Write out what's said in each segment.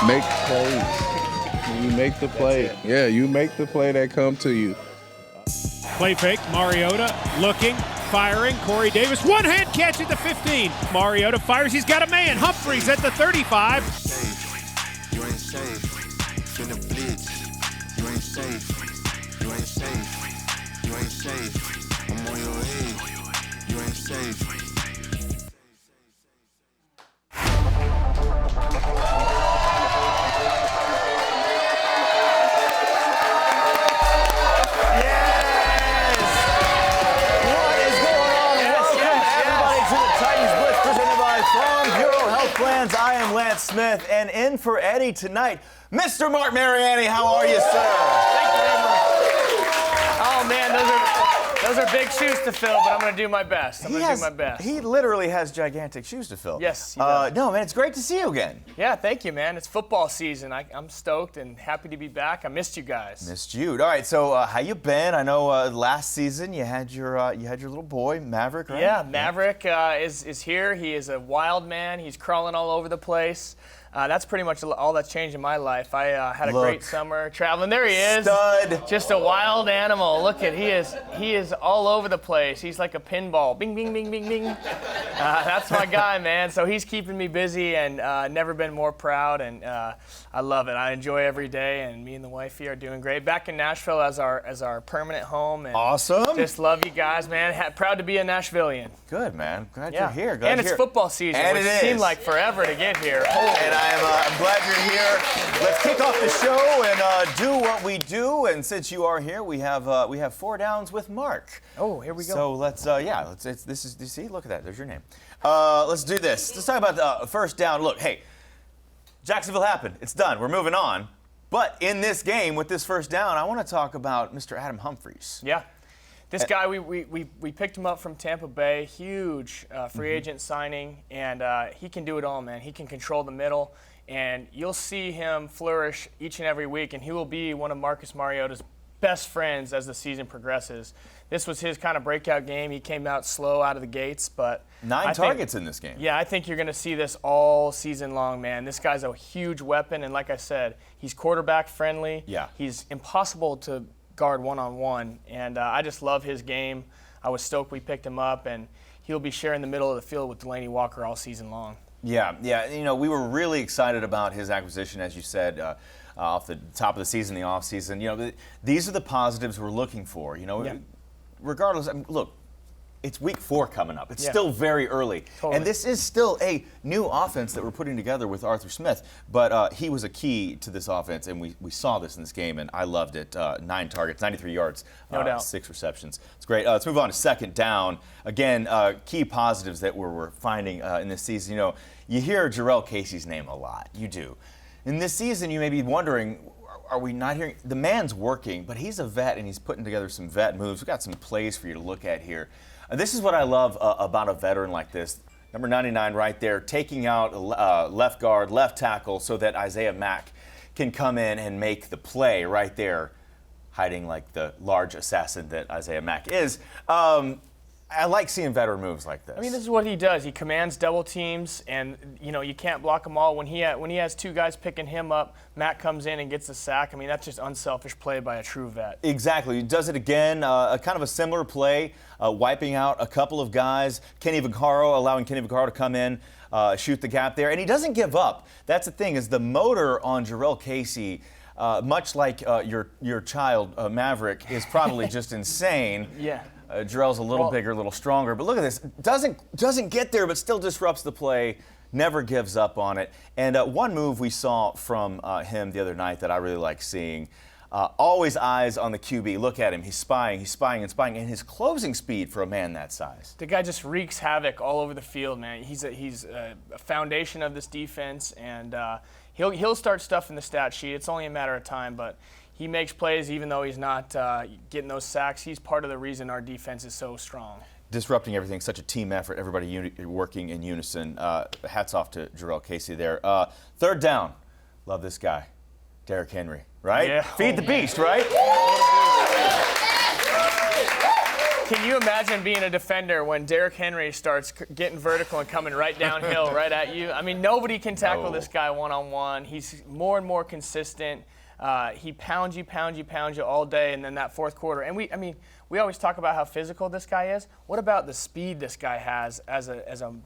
Make plays. When you make the play. Yeah, you make the play that come to you. Play fake, Mariota looking, firing, Corey Davis, one-hand catch at the 15. Mariota fires, he's got a man, Humphries at the 35. You ain't safe, finna blitz. You ain't safe, you ain't safe, you ain't safe. I'm on your head, you ain't safe. I am Lance Smith, and in for Eddie tonight, Mr. Marc Mariani. How are you, sir? Thank you very much. Oh man, those are big shoes to fill, but I'm going to do my best. I'm going to do my best. He literally has gigantic shoes to fill. Yes, he does. No, man, it's great to see you again. Yeah, thank you, man. It's football season. I'm stoked and happy to be back. I missed you guys. Missed you. All right, so how you been? I know last season you had your little boy Maverick, right? Yeah, Maverick is here. He is a wild man. He's crawling all over the place. That's pretty much all that's changed in my life. I had a great summer traveling. There he is. Stud. Just a wild animal. Look at he is all over the place. He's like a pinball. Bing, bing, bing, bing, bing. That's my guy, man. So he's keeping me busy and never been more proud. And I love it. I enjoy every day. And me and the wifey are doing great. Back in Nashville as our permanent home. And awesome. Just love you guys, man. Proud to be a Nashvilleian. Good, man. Glad you're here. Glad and it's football season, and which it seemed like forever to get here. And I'm glad you're here. Let's kick off the show and do what we do. And since you are here, we have 4 downs with Marc. Oh, here we go. So let's this is, you see, look at that. There's your name. Let's do this. Let's talk about the first down. Look, hey, Jacksonville happened. It's done. We're moving on. But in this game with this first down, I want to talk about Mr. Adam Humphries. Yeah. This guy, we picked him up from Tampa Bay, huge free agent signing, and he can do it all, man. He can control the middle, and you'll see him flourish each and every week, and he will be one of Marcus Mariota's best friends as the season progresses. This was his kind of breakout game. He came out slow out of the gates, but 9 targets in this game. Yeah, I think you're going to see this all season long, man. This guy's a huge weapon, and like I said, he's quarterback friendly. Yeah. He's impossible to guard one-on-one, and I just love his game. I was stoked we picked him up, and he'll be sharing the middle of the field with Delaney Walker all season long. Yeah. You know, we were really excited about his acquisition, as you said, off the top of the season, the offseason. You know, these are the positives we're looking for. You know, regardless, I mean, look, it's week 4 coming up. It's still very early. Totally. And this is still a new offense that we're putting together with Arthur Smith. But he was a key to this offense, and we saw this in this game, and I loved it. 9 targets, 93 yards, no doubt. 6 receptions. It's great. Let's move on to second down. Again, key positives that we're finding in this season. You know, you hear Jarrell Casey's name a lot. You do. In this season, you may be wondering, are we not hearing? The man's working, but he's a vet, and he's putting together some vet moves. We've got some plays for you to look at here. This is what I love about a veteran like this. Number 99 right there, taking out left guard, left tackle so that Isaiah Mack can come in and make the play right there, hiding like the large assassin that Isaiah Mack is. I like seeing veteran moves like this. I mean, this is what he does. He commands double teams, and you know you can't block them all. When he has 2 guys picking him up, Matt comes in and gets a sack. I mean, that's just unselfish play by a true vet. Exactly. He does it again. Kind of a similar play, wiping out a couple of guys. Kenny Vaccaro, allowing Kenny Vaccaro to come in, shoot the gap there, and he doesn't give up. That's the thing, is the motor on Jarrell Casey. Much like your child, Maverick, is probably just insane. Yeah. Jarrell's a little bigger, a little stronger. But look at this. Doesn't get there, but still disrupts the play. Never gives up on it. And one move we saw from him the other night that I really like seeing, always eyes on the QB. Look at him. He's spying, and his closing speed for a man that size. The guy just wreaks havoc all over the field, man. He's a foundation of this defense, and he'll start stuff in the stat sheet. It's only a matter of time, but he makes plays even though he's not getting those sacks. He's part of the reason our defense is so strong. Disrupting everything, such a team effort, everybody working in unison. Hats off to Jarrell Casey there. Third down. Love this guy, Derrick Henry, right? Yeah. Feed the beast, right? Can you imagine being a defender when Derrick Henry starts getting vertical and coming right downhill right at you? I mean, nobody can tackle this guy one-on-one. He's more and more consistent. He pounds you all day, and then that fourth quarter. And we always talk about how physical this guy is. What about the speed this guy has as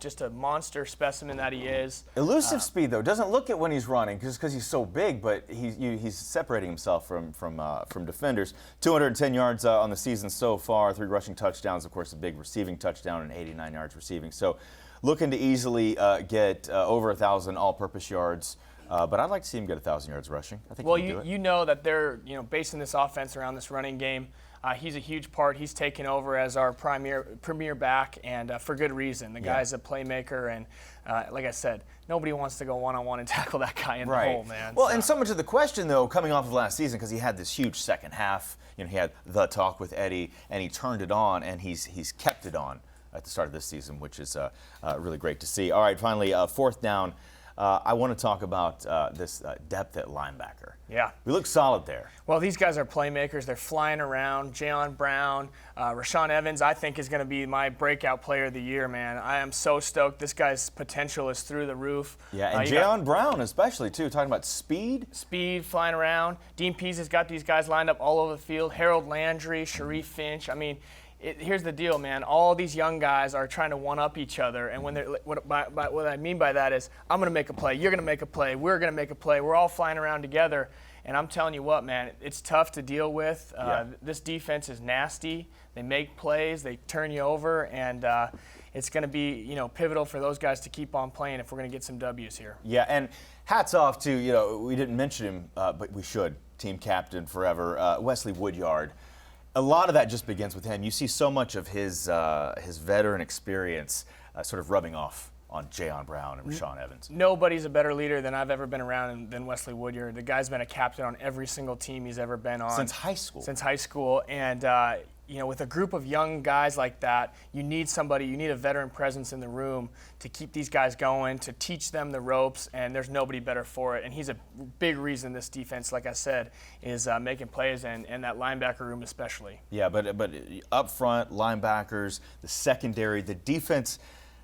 just a monster specimen that he is? Elusive speed, though. Doesn't look it when he's running just because he's so big, but he's separating himself from defenders. 210 yards on the season so far, 3 rushing touchdowns, of course, a big receiving touchdown and 89 yards receiving. So looking to easily get over 1,000 all-purpose yards. But I'd like to see him get 1,000 yards rushing. I think well, he can do it. You know that they're basing this offense around this running game. He's a huge part. He's taken over as our premier back, and for good reason. The guy's a playmaker, and like I said, nobody wants to go one-on-one and tackle that guy in the hole, man. Well, and so much of the question, though, coming off of last season, because he had this huge second half. He had the talk with Eddie, and he turned it on, and he's kept it on at the start of this season, which is really great to see. All right, finally, fourth down. I want to talk about this depth at linebacker. Yeah. We look solid there. Well, these guys are playmakers. They're flying around. Jayon Brown, Rashaan Evans, I think, is going to be my breakout player of the year, man. I am so stoked. This guy's potential is through the roof. Yeah, and Jayon Brown especially, too, talking about speed. Speed, flying around. Dean Pease has got these guys lined up all over the field. Harold Landry, Sharif Finch. I mean, here's the deal, man. All these young guys are trying to one-up each other, and when what I mean by that is, I'm going to make a play, you're going to make a play, we're going to make a play. We're all flying around together, and I'm telling you what, man, it's tough to deal with. This defense is nasty. They make plays, they turn you over, and it's going to be pivotal for those guys to keep on playing if we're going to get some W's here. Yeah, and hats off to we didn't mention him, but we should. Team captain forever, Wesley Woodyard. A lot of that just begins with him. You see so much of his veteran experience sort of rubbing off on Jayon Brown and Rashaan Evans. Nobody's a better leader than I've ever been around than Wesley Woodyard. The guy's been a captain on every single team he's ever been on. Since high school. Since high school. And, with a group of young guys like that, you need a veteran presence in the room to keep these guys going, to teach them the ropes, and there's nobody better for it. And he's a big reason this defense, like I said, is making plays, and that linebacker room especially. Yeah, but up front, linebackers, the secondary, the defense,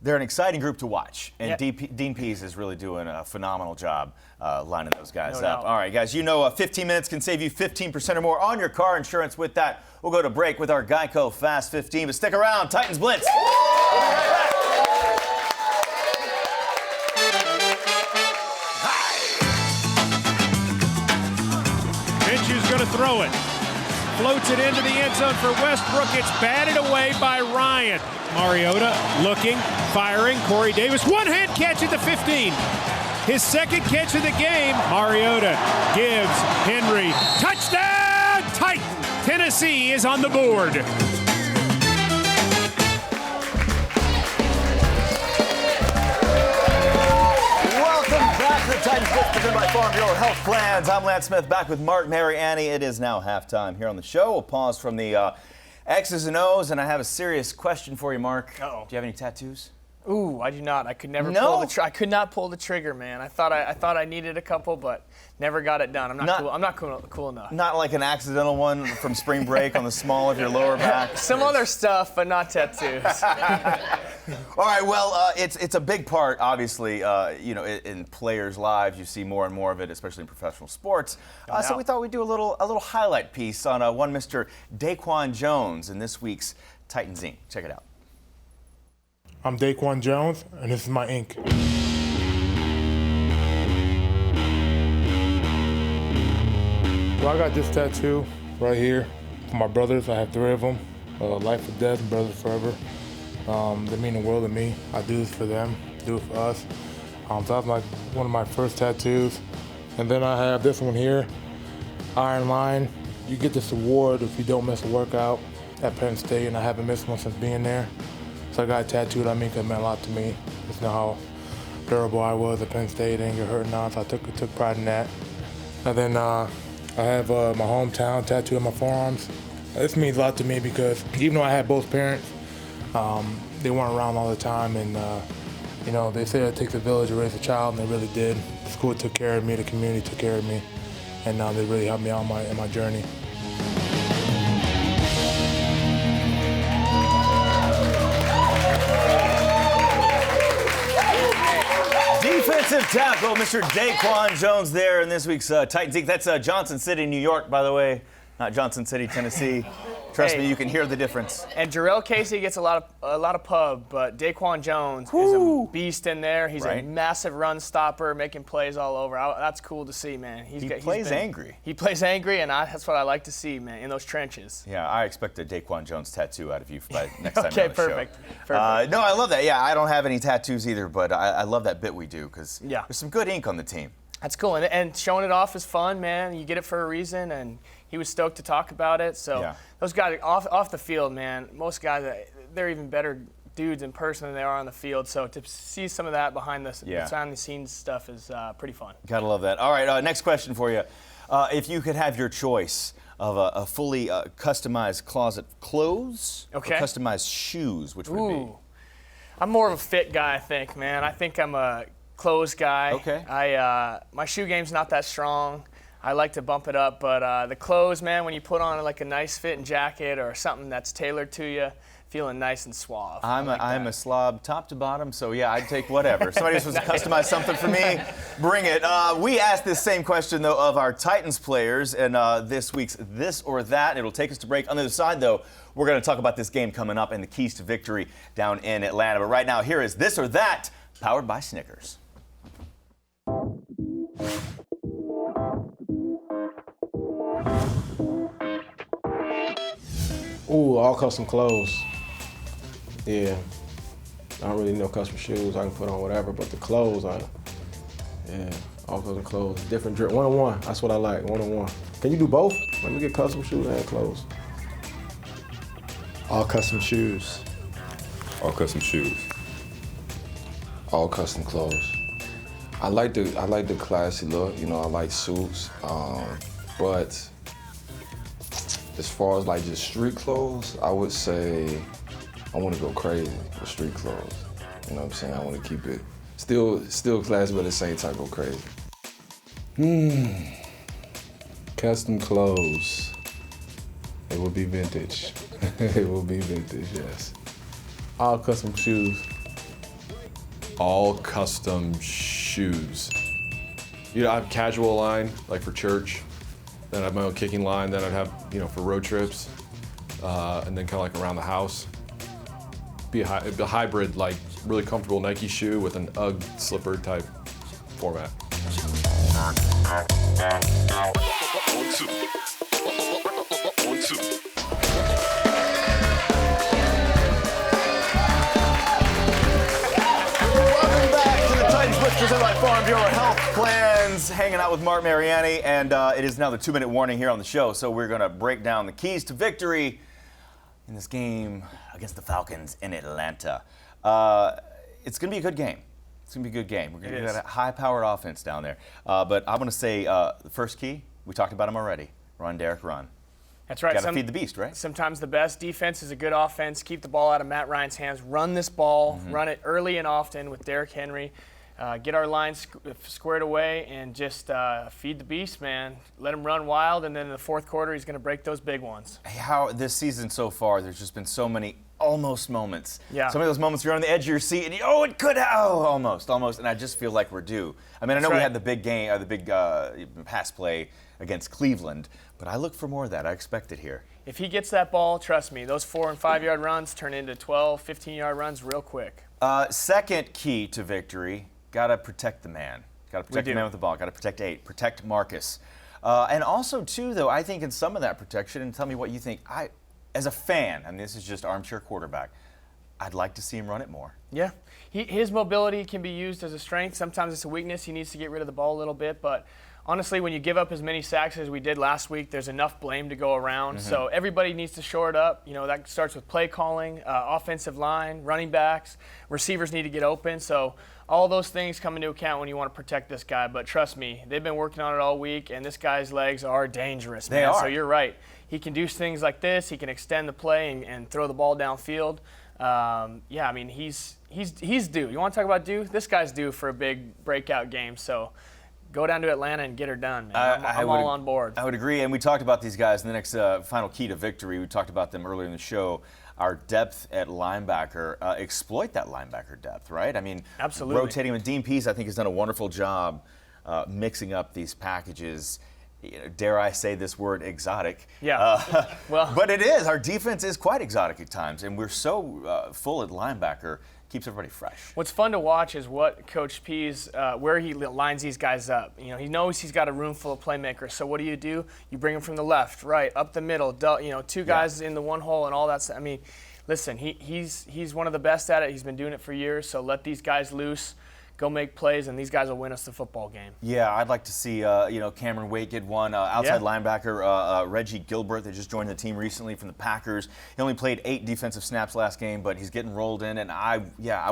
they're an exciting group to watch. And Dean Pease is really doing a phenomenal job lining those guys up. All right, guys, 15 minutes can save you 15% or more on your car insurance. With that, we'll go to break with our Geico Fast 15. But stick around, Titans Blitz. Minshue's going to throw it. Floats it into the end zone for Westbrook. It's batted away by Ryan. Mariota looking, firing. Corey Davis, one-hand catch at the 15. His second catch of the game. Mariota gives Henry. Touchdown, Titans! Tennessee is on the board. The Titans Blitz presented by Farm Bureau Health Plans. I'm Lance Smith, back with Marc Mariani. It is now halftime here on the show. We'll pause from the X's and O's, and I have a serious question for you, Marc. Uh-oh. Do you have any tattoos? Ooh, I do not. I could never I could not pull the trigger, man. I thought I needed a couple, but never got it done. I'm not cool enough. Not like an accidental one from spring break on the small of your lower back. Some other stuff, but not tattoos. All right. Well, it's a big part, obviously. In players' lives, you see more and more of it, especially in professional sports. So we thought we'd do a little highlight piece on one Mr. Daquan Jones in this week's Titans Inc. Check it out. I'm Daquan Jones, and this is my ink. Well, I got this tattoo right here for my brothers. I have 3 of them. Life or death, brothers forever. They mean the world to me. I do this for them, do it for us. So that was like one of my first tattoos. And then I have this one here, Iron Line. You get this award if you don't miss a workout at Penn State, and I haven't missed one since being there. So I got it tattooed on me because it meant a lot to me. Just know how durable I was at Penn State, didn't get hurt or not, so I took pride in that. And then I have my hometown tattooed on my forearms. This means a lot to me because even though I had both parents, they weren't around all the time, and they say it takes a village to raise a child, and they really did. The school took care of me, the community took care of me, and they really helped me out in my journey. Defensive tackle, Mr. Daquan Jones there in this week's Titans Inc. That's Johnson City, New York, by the way, not Johnson City, Tennessee. Trust me, you can hear the difference. And Jarrell Casey gets a lot of pub, but Daquan Jones is a beast in there. He's a massive run stopper, making plays all over. That's cool to see, man. He plays angry. He plays angry, and that's what I like to see, man, in those trenches. Yeah, I expect a Daquan Jones tattoo out of you by next time Okay, you're on the perfect. show. No, I love that. Yeah, I don't have any tattoos either, but I love that bit we do because there's some good ink on the team. That's cool, and showing it off is fun, man. You get it for a reason, and he was stoked to talk about it. So those guys off the field, man, most guys, they're even better dudes in person than they are on the field. So to see some of that behind the scenes stuff is pretty fun. Gotta love that. All right, next question for you. If you could have your choice of a fully customized closet clothes or customized shoes, which would it be? I'm more of a fit guy, I think, man. I think I'm a clothes guy. Okay. My shoe game's not that strong. I like to bump it up, but the clothes, man, when you put on like a nice fitting jacket or something that's tailored to you, feeling nice and suave. I'm a slob top to bottom, so yeah, I'd take whatever. Somebody wants to customize something for me, bring it. We asked this same question, though, of our Titans players, and this week's This or That. It'll take us to break. On the other side, though, we're going to talk about this game coming up and the keys to victory down in Atlanta. But right now, here is This or That, powered by Snickers. Ooh, all custom clothes. Yeah. I don't really know custom shoes. I can put on whatever, but the clothes, all custom clothes. Different drip. One-on-one. That's what I like. One-on-one. Can you do both? Let me get custom shoes and clothes. All custom shoes. All custom shoes. All custom clothes. I like the classy look. You know, I like suits, but as far as like just street clothes, I would say I want to go crazy with street clothes. You know what I'm saying? I want to keep it still classy, but at the same time go crazy. Custom clothes. It will be vintage. It will be vintage, yes. All custom shoes. All custom shoes. You know, I have casual line, like for church. Then I have my own kicking line. Then I'd have, for road trips. And then kind of like around the house. Be a hybrid, like really comfortable Nike shoe with an UGG slipper type format. Presented by Farm Bureau Health Plans, hanging out with Marc Mariani, and it is now the 2-minute warning here on the show, so we're going to break down the keys to victory in this game against the Falcons in Atlanta. It's going to be a good game. It's going to be a good game. We're going to get a high-powered offense down there. But I'm going to say the first key, we talked about him already, Derrick Run. That's right. Got to feed the beast, right? Sometimes the best defense is a good offense. Keep the ball out of Matt Ryan's hands. Run this ball. Run it early and often with Derrick Henry. Get our line squared away and just feed the beast, man. Let him run wild, and then in the fourth quarter, he's going to break those big ones. How this season so far, there's just been so many almost moments. Yeah. Some of those moments you're on the edge of your seat, and it could have, almost. And I just feel like we're due. I mean, I know we had the big game, the big pass play against Cleveland, but I look for more of that. I expect it here. If he gets that ball, trust me, those 4- and 5-yard runs turn into 12, 15-yard runs real quick. Second key to victory. Got to protect the man. Got to protect the man with the ball. Got to protect 8. Protect Marcus. And also, too, though, I think in some of that protection, and tell me what you think, as a fan, and this is just armchair quarterback, I'd like to see him run it more. Yeah. His mobility can be used as a strength. Sometimes it's a weakness. He needs to get rid of the ball a little bit. But honestly, when you give up as many sacks as we did last week, there's enough blame to go around. So everybody needs to shore it up. That starts with play calling, offensive line, running backs. Receivers need to get open. So all those things come into account when you want to protect this guy. But trust me, they've been working on it all week, and this guy's legs are dangerous, man. They are. So you're right. He can do things like this. He can extend the play and throw the ball downfield. I mean, he's due. You want to talk about due? This guy's due for a big breakout game. So go down to Atlanta and get her done, man. I'm all on board. I would agree, and we talked about these guys in the next final key to victory. We talked about them earlier in the show. our depth at linebacker, exploit that linebacker depth, right? I mean, absolutely. Rotating with Dean Pease, I think, has done a wonderful job mixing up these packages. Dare I say this word, exotic? Yeah. Well, but it is. Our defense is quite exotic at times, and we're so full at linebacker. Keeps everybody fresh. What's fun to watch is what Coach Pease, where he lines these guys up. You know, he knows he's got a room full of playmakers. So what do? You bring them from the left, right, up the middle. Two guys in the one hole and all that. I mean, listen, he's one of the best at it. He's been doing it for years. So let these guys loose. Go make plays, and these guys will win us the football game. Yeah, I'd like to see, Cameron Wake get one. Outside linebacker, Reggie Gilbert, that just joined the team recently from the Packers. He only played 8 defensive snaps last game, but he's getting rolled in. And I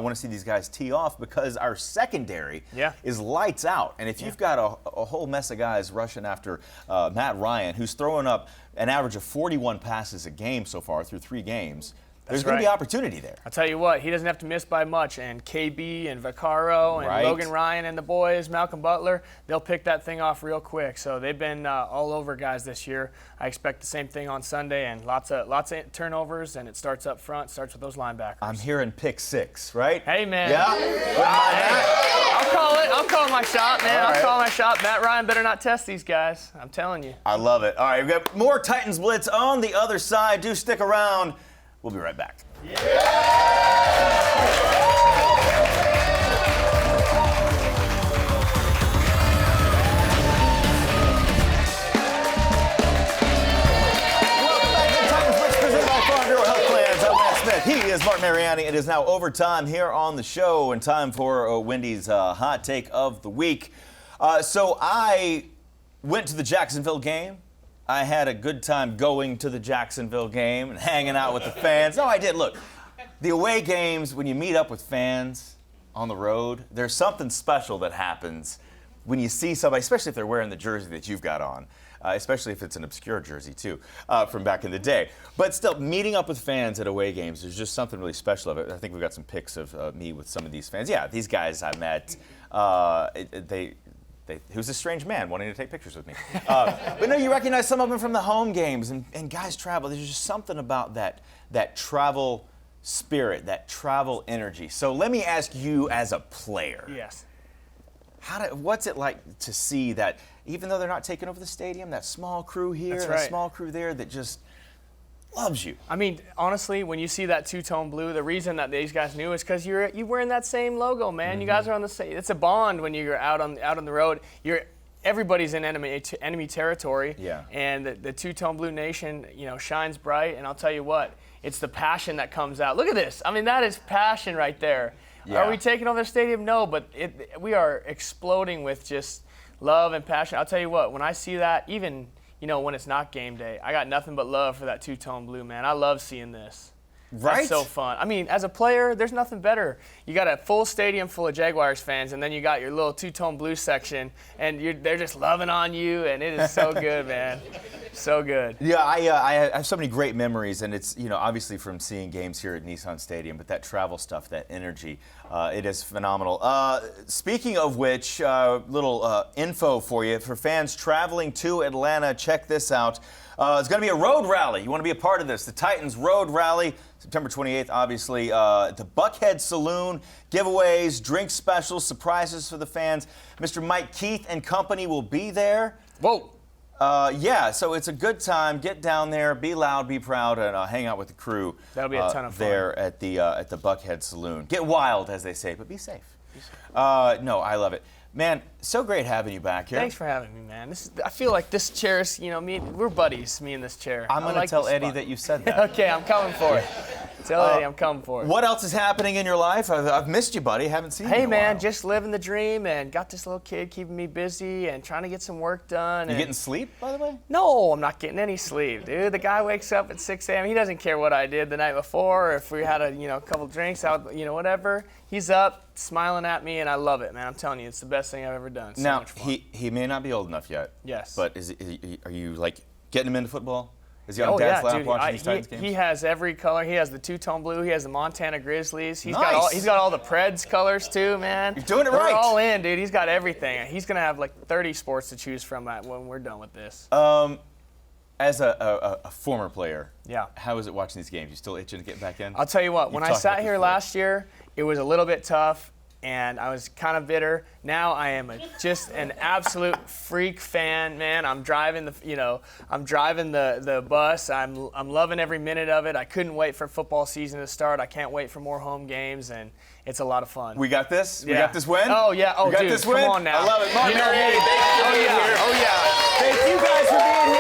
want to see these guys tee off because our secondary is lights out. And if you've got a whole mess of guys rushing after Matt Ryan, who's throwing up an average of 41 passes a game so far through 3 games, there's going to be opportunity there. I'll tell you what, he doesn't have to miss by much. And KB and Vaccaro and Logan Ryan and the boys, Malcolm Butler, they'll pick that thing off real quick. So they've been all over guys this year. I expect the same thing on Sunday, and lots of turnovers, and it starts up front, starts with those linebackers. I'm hearing pick 6, right? Hey, man. Yeah? I'll call it. I'll call my shot, man. All right. I'll call my shot. Matt Ryan better not test these guys. I'm telling you. I love it. All right, we've got more Titans Blitz on the other side. Do stick around. We'll be right back. He is Marc Mariani. It is now overtime here on the show, and time for Wendy's hot take of the week. So I went to the Jacksonville game. I had a good time going to the Jacksonville game and hanging out with the fans. No, I did. Look, the away games, when you meet up with fans on the road, there's something special that happens when you see somebody, especially if they're wearing the jersey that you've got on, especially if it's an obscure jersey, too, from back in the day. But still, meeting up with fans at away games, there's just something really special of it. I think we've got some pics of me with some of these fans. Yeah, these guys I met, he was a strange man wanting to take pictures with me. But no, you recognize some of them from the home games, and guys travel. There's just something about that travel spirit, that travel energy. So let me ask you as a player. Yes. What's it like to see that, even though they're not taking over the stadium, that small crew here, That's right. that small crew there that just loves you? I mean, honestly, when you see that two-tone blue, the reason that these guys knew is because you're wearing that same logo, man. Mm-hmm. You guys are on the same. It's a bond when you're out on the road. Everybody's in enemy territory. Yeah. And the two-tone blue nation, shines bright. And I'll tell you what, it's the passion that comes out. Look at this. I mean, that is passion right there. Yeah. Are we taking over the stadium? No, but we are exploding with just love and passion. I'll tell you what, when I see that, even when it's not game day, I got nothing but love for that two-tone blue, man. I love seeing this. Right? That's so fun. I mean, as a player, there's nothing better. You got a full stadium full of Jaguars fans, and then you got your little two-tone blue section, and they're just loving on you, and it is so good, man. So good. Yeah, I have so many great memories, and it's, obviously from seeing games here at Nissan Stadium, but that travel stuff, that energy, it is phenomenal. Speaking of which, little info for you. For fans traveling to Atlanta, check this out. It's going to be a road rally. You want to be a part of this. The Titans Road Rally, September 28th, obviously. At the Buckhead Saloon, giveaways, drink specials, surprises for the fans. Mr. Mike Keith and company will be there. Whoa. So it's a good time. Get down there, be loud, be proud, and hang out with the crew. That'll be a ton of fun. There at the Buckhead Saloon. Get wild, as they say, but be safe. No, I love it. Man, so great having you back here. Thanks for having me, man. I feel like this chair is, we're buddies, me and this chair. I'm going to tell Eddie that you said that. Okay, I'm coming for it. Tell Eddie I'm coming for it. What else is happening in your life? I've missed you, buddy. Haven't seen you in a man, while. Just living the dream, and got this little kid keeping me busy and trying to get some work done. You getting sleep, by the way? No, I'm not getting any sleep, dude. The guy wakes up at 6 a.m. He doesn't care what I did the night before, or if we had a couple drinks out, whatever. He's up, smiling at me, and I love it, man. I'm telling you, it's the best thing I've ever done. So now, much fun. he may not be old enough yet. Yes. But are you like getting him into football? Is he on Dad's lap watching these Titans games? He has every color. He has the two-tone blue. He has the Montana Grizzlies. He's nice. He's got all the Preds colors too, man. You're doing it We're right. all in, dude. He's got everything. He's gonna have like 30 sports to choose from when we're done with this. As a former player, Yeah. how is it watching these games? You still itching to get back in? I'll tell you what, You've when I talked about sat this here before. last year, it was a little bit tough, and I was kind of bitter. Now I am just an absolute freak fan, man. I'm driving the bus. I'm loving every minute of it. I couldn't wait for football season to start. I can't wait for more home games, and it's a lot of fun. We got this? We Yeah. got this win? Oh, yeah. Oh, we got dude, this win? come on now. I love it. Marc You know Mariani, me. thank you for Oh, being yeah. here. Oh, yeah. Thank you guys for being here.